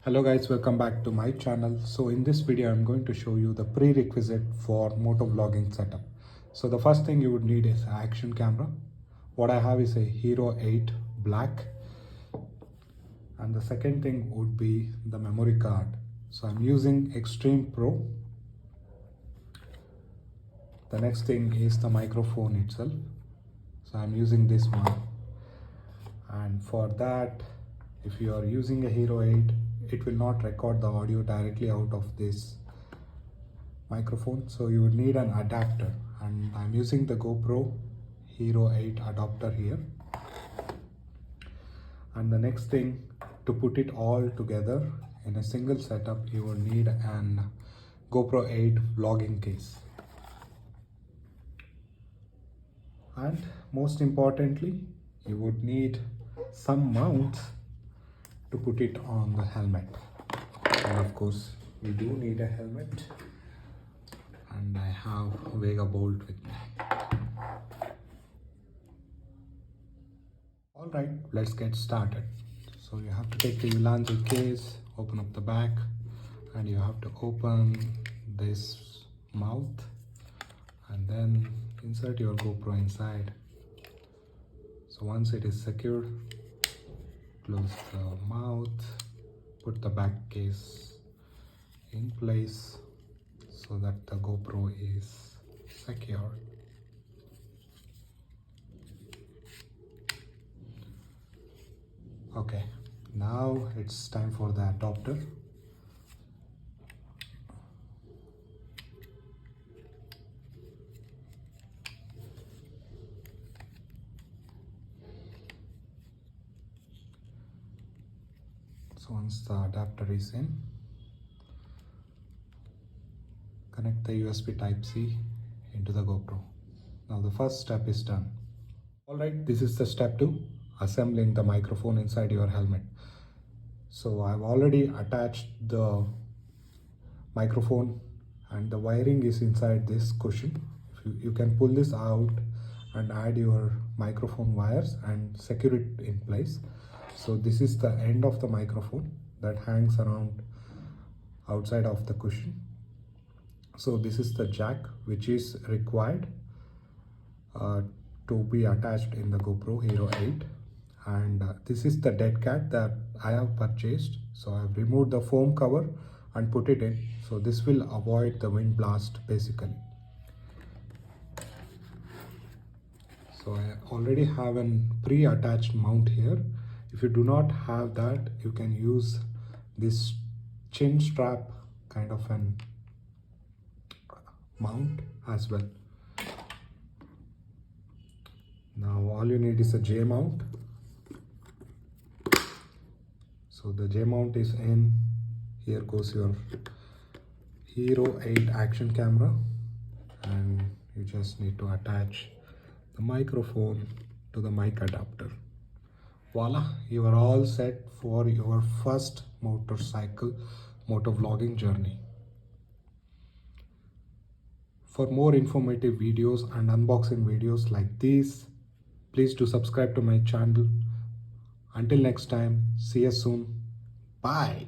Hello guys, welcome back to my channel. So in this video I'm going to show you the prerequisite for motovlogging setup. So the first thing you would need is an action camera. What I have is a Hero 8 Black, and the second thing would be the memory card. So I'm using Extreme Pro. The next thing is the microphone itself. So I'm using this one, and for that, if you are using a Hero 8, it will not record the audio directly out of this microphone, so you would need an adapter, and I'm using the GoPro Hero 8 adapter here. And the next thing, to put it all together in a single setup, you will need an GoPro 8 vlogging case. And most importantly, you would need some mounts to put it on the helmet. And of course, we do need a helmet, and I have Vega Bolt with me. Alright, let's get started. So you have to take the Ulanzi case, open up the back, and you have to open this mouth and then insert your GoPro inside. So once it is secured, close the mouth, put the back case in place so that the GoPro is secure. Okay, now it's time for the adapter. So once the adapter is in, connect the USB Type-C into the GoPro. Now the first step is done. Alright, this is the step 2, assembling the microphone inside your helmet. So I've already attached the microphone, and the wiring is inside this cushion. You can pull this out and add your microphone wires and secure it in place. So this is the end of the microphone that hangs around outside of the cushion. So this is the jack which is required to be attached in the GoPro Hero 8, and this is the dead cat that I have purchased. So I have removed the foam cover and put it in, so this will avoid the wind blast basically. So I already have a pre-attached mount here. If you do not have that, you can use this chin strap kind of an mount as well. Now all you need is a J mount. So the J mount is in. Here goes your Hero 8 action camera, and you just need to attach the microphone to the mic adapter. Voila, you are all set for your first motorcycle motovlogging journey. For more informative videos and unboxing videos like these, please do subscribe to my channel. Until next time, see you soon. Bye.